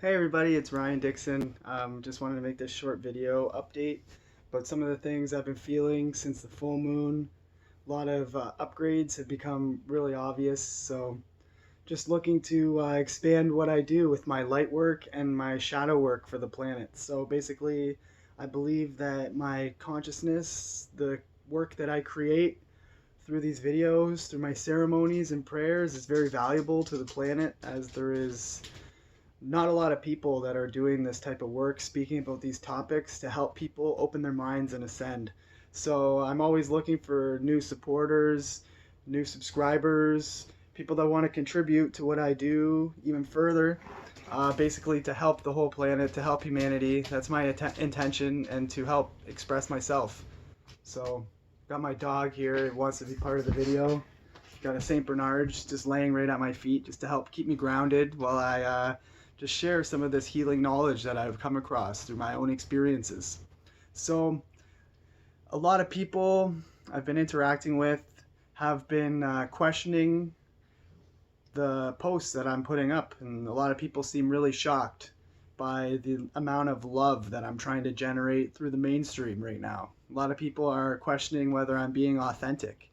Hey everybody, it's Ryan Dixon. Just wanted to make this short video update about some of the things I've been feeling since the full moon. A lot of upgrades have become really obvious, so just looking to expand what I do with my light work and my shadow work for the planet. So basically, I believe that my consciousness, the work that I create through these videos, through my ceremonies and prayers, is very valuable to the planet, as there is not a lot of people that are doing this type of work, speaking about these topics to help people open their minds and ascend. So I'm always looking for new supporters, new subscribers, people that want to contribute to what I do even further, basically to help the whole planet, to help humanity. That's my intention, and to help express myself. So got my dog here, it wants to be part of the video. Got a St. Bernard just laying right at my feet just to help keep me grounded while I just share some of this healing knowledge that I've come across through my own experiences. So a lot of people I've been interacting with have been questioning the posts that I'm putting up, and a lot of people seem really shocked by the amount of love that I'm trying to generate through the mainstream right now. A lot of people are questioning whether I'm being authentic.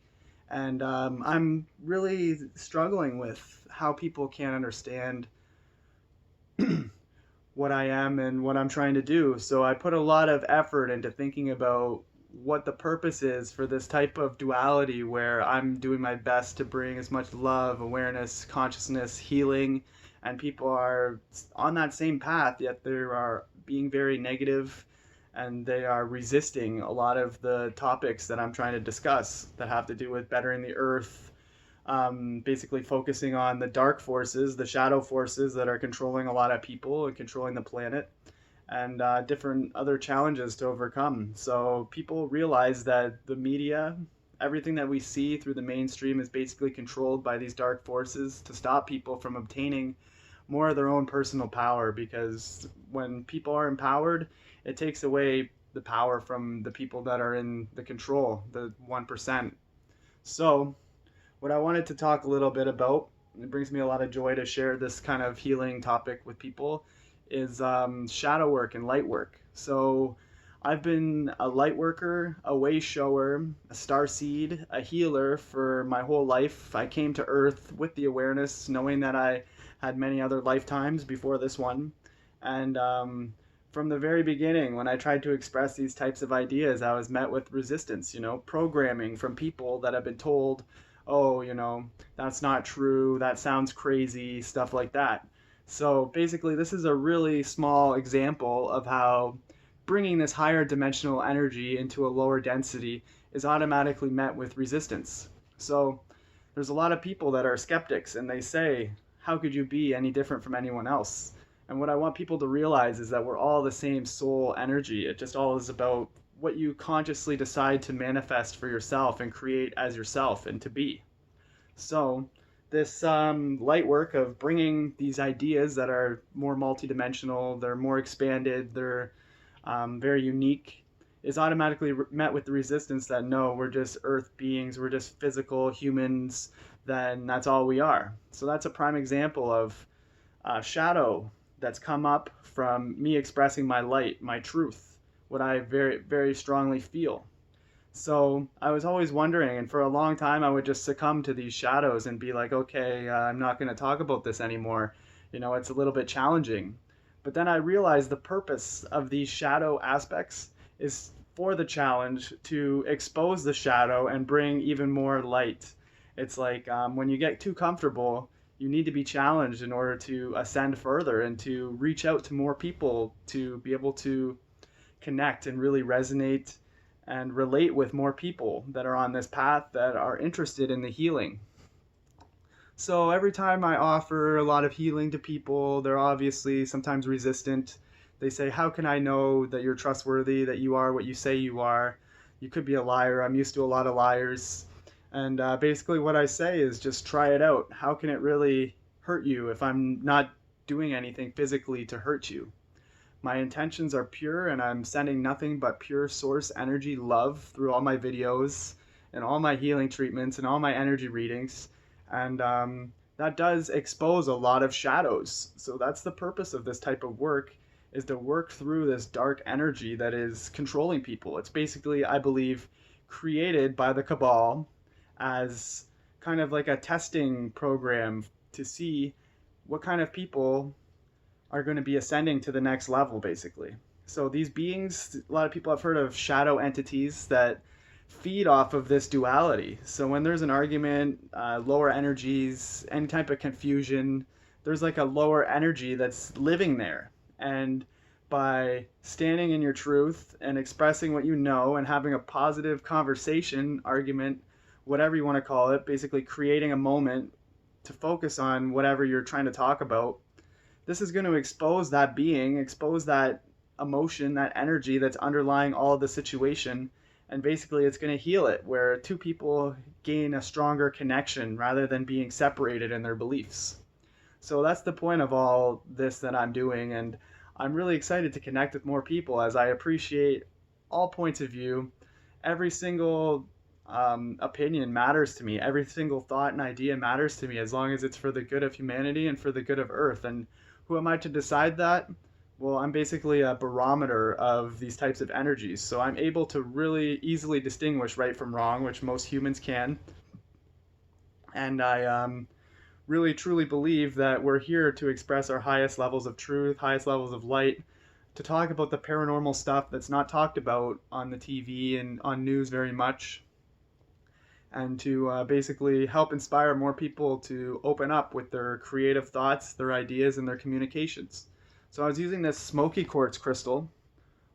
And I'm really struggling with how people can't understand what I am and what I'm trying to do. So I put a lot of effort into thinking about what the purpose is for this type of duality, where I'm doing my best to bring as much love, awareness, consciousness, healing, and people are on that same path, yet they are being very negative and they are resisting a lot of the topics that I'm trying to discuss that have to do with bettering the earth, basically focusing on the dark forces, the shadow forces that are controlling a lot of people and controlling the planet, and different other challenges to overcome. So people realize that the media, everything that we see through the mainstream, is basically controlled by these dark forces to stop people from obtaining more of their own personal power, because when people are empowered, it takes away the power from the people that are in the control, the 1%. So what I wanted to talk a little bit about, and it brings me a lot of joy to share this kind of healing topic with people, is shadow work and light work. So I've been a light worker, a way shower, a star seed, a healer for my whole life. I came to Earth with the awareness, knowing that I had many other lifetimes before this one. And from the very beginning, when I tried to express these types of ideas, I was met with resistance, programming from people that have been told, oh, that's not true, that sounds crazy, stuff like that. So basically, this is a really small example of how bringing this higher dimensional energy into a lower density is automatically met with resistance. So there's a lot of people that are skeptics, and they say, how could you be any different from anyone else? And what I want people to realize is that we're all the same soul energy. It just all is about what you consciously decide to manifest for yourself and create as yourself and to be. So this light work of bringing these ideas that are more multidimensional, they're more expanded, they're very unique, is automatically met with the resistance that no, we're just earth beings, we're just physical humans, then that's all we are. So that's a prime example of shadow that's come up from me expressing my light, my truth, what I very, very strongly feel. So I was always wondering, and for a long time I would just succumb to these shadows and be like, okay, I'm not going to talk about this anymore. It's a little bit challenging. But then I realized the purpose of these shadow aspects is for the challenge to expose the shadow and bring even more light. It's like when you get too comfortable, you need to be challenged in order to ascend further and to reach out to more people, to be able to connect and really resonate and relate with more people that are on this path that are interested in the healing. So every time I offer a lot of healing to people, they're obviously sometimes resistant. They say, how can I know that you're trustworthy, that you are what you say you are? You could be a liar. I'm used to a lot of liars. And basically what I say is just try it out. How can it really hurt you if I'm not doing anything physically to hurt you? My intentions are pure, and I'm sending nothing but pure source energy love through all my videos and all my healing treatments and all my energy readings. And that does expose a lot of shadows. So that's the purpose of this type of work, is to work through this dark energy that is controlling people. It's basically, I believe, created by the cabal as kind of like a testing program to see what kind of people are going to be ascending to the next level, basically. So these beings, a lot of people have heard of shadow entities that feed off of this duality. So when there's an argument, lower energies, any type of confusion, there's like a lower energy that's living there. And by standing in your truth and expressing what you know and having a positive conversation, argument, whatever you want to call it, basically creating a moment to focus on whatever you're trying to talk about, this is going to expose that being, expose that emotion, that energy that's underlying all of the situation. And basically, it's going to heal it, where two people gain a stronger connection rather than being separated in their beliefs. So that's the point of all this that I'm doing. And I'm really excited to connect with more people, as I appreciate all points of view. Every single opinion matters to me. Every single thought and idea matters to me, as long as it's for the good of humanity and for the good of Earth. And who am I to decide that? Well, I'm basically a barometer of these types of energies. So I'm able to really easily distinguish right from wrong, which most humans can. And I really truly believe that we're here to express our highest levels of truth, highest levels of light, to talk about the paranormal stuff that's not talked about on the TV and on news very much, and to basically help inspire more people to open up with their creative thoughts, their ideas, and their communications. So I was using this smoky quartz crystal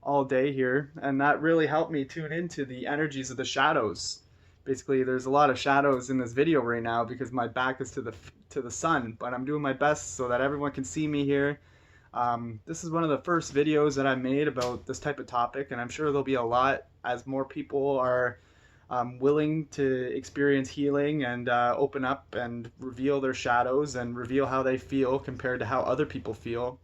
all day here, and that really helped me tune into the energies of the shadows. Basically, there's a lot of shadows in this video right now because my back is to the sun, but I'm doing my best so that everyone can see me here. This is one of the first videos that I made about this type of topic, and I'm sure there'll be a lot as more people are willing to experience healing and open up and reveal their shadows and reveal how they feel compared to how other people feel.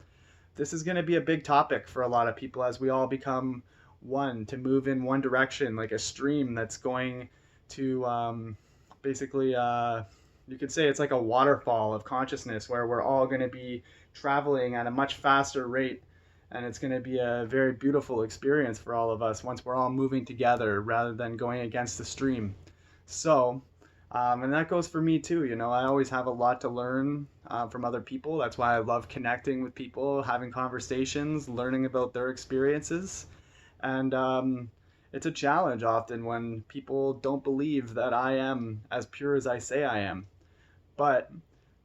This is going to be a big topic for a lot of people as we all become one, to move in one direction, like a stream that's going to basically, you could say it's like a waterfall of consciousness where we're all going to be traveling at a much faster rate. And it's going to be a very beautiful experience for all of us once we're all moving together rather than going against the stream. So, and that goes for me too. You know, I always have a lot to learn from other people. That's why I love connecting with people, having conversations, learning about their experiences. And it's a challenge often when people don't believe that I am as pure as I say I am. But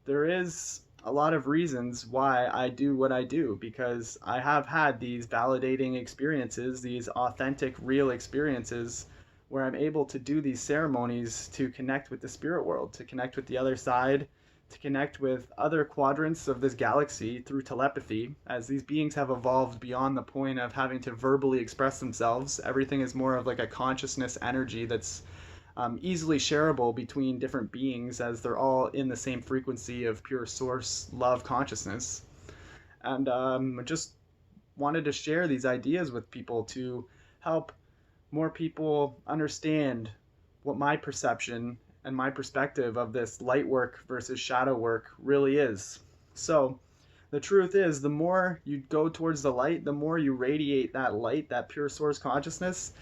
there is a lot of reasons why I do what I do, because I have had these validating experiences, these authentic, real experiences where I'm able to do these ceremonies to connect with the spirit world, to connect with the other side, to connect with other quadrants of this galaxy through telepathy. As these beings have evolved beyond the point of having to verbally express themselves, everything is more of like a consciousness energy that's easily shareable between different beings, as they're all in the same frequency of pure source love consciousness. And I just wanted to share these ideas with people to help more people understand what my perception and my perspective of this light work versus shadow work really is. So the truth is, the more you go towards the light, the more you radiate that light, that pure source consciousness,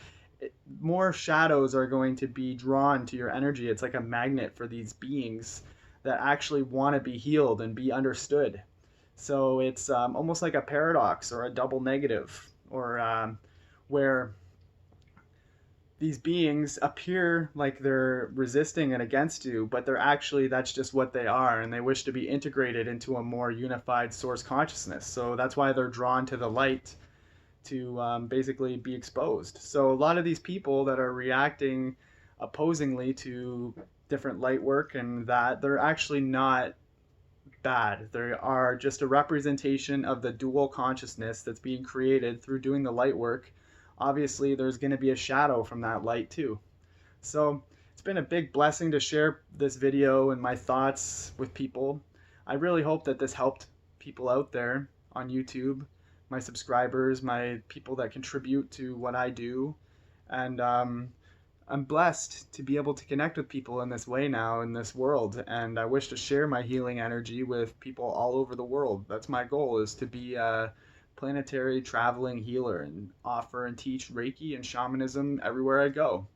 more shadows are going to be drawn to your energy. It's like a magnet for these beings that actually want to be healed and be understood. So it's almost like a paradox or a double negative, or where these beings appear like they're resisting and against you, but they're actually, that's just what they are, and they wish to be integrated into a more unified source consciousness. So that's why they're drawn to the light, to basically be exposed. So a lot of these people that are reacting opposingly to different light work, and that, they're actually not bad. They are just a representation of the dual consciousness that's being created through doing the light work. Obviously, there's going to be a shadow from that light too. So it's been a big blessing to share this video and my thoughts with people. I really hope that this helped people out there on YouTube, my subscribers, my people that contribute to what I do. And I'm blessed to be able to connect with people in this way now in this world, and I wish to share my healing energy with people all over the world. That's my goal, is to be a planetary traveling healer and offer and teach Reiki and shamanism everywhere I go.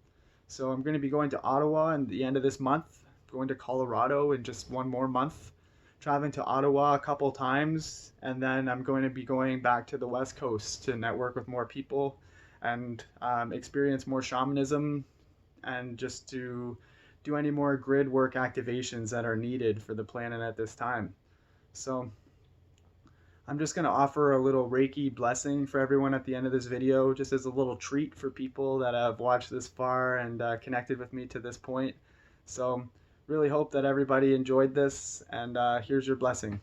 So I'm going to be going to Ottawa at the end of this month, going to Colorado in just one more month, traveling to Ottawa a couple times, and then I'm going to be going back to the West Coast to network with more people and experience more shamanism, and just to do any more grid work activations that are needed for the planet at this time. So I'm just going to offer a little Reiki blessing for everyone at the end of this video, just as a little treat for people that have watched this far and connected with me to this point. So really hope that everybody enjoyed this, and here's your blessing.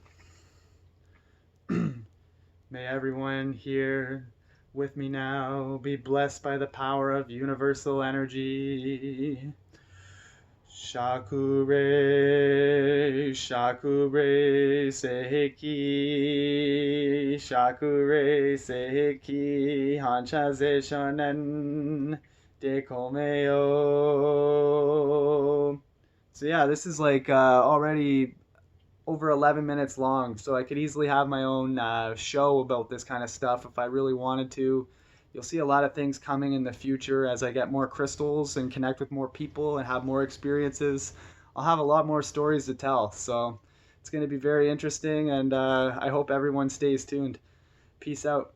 May everyone here with me now be blessed by the power of universal energy. Shakure, Shakure, Seiki, Shakure, Seiki, Hanchaze Shonen, Dekomeo. So yeah, this is like already over 11 minutes long, so I could easily have my own show about this kind of stuff if I really wanted to. You'll see a lot of things coming in the future as I get more crystals and connect with more people and have more experiences. I'll have a lot more stories to tell, so it's going to be very interesting, and I hope everyone stays tuned. Peace out.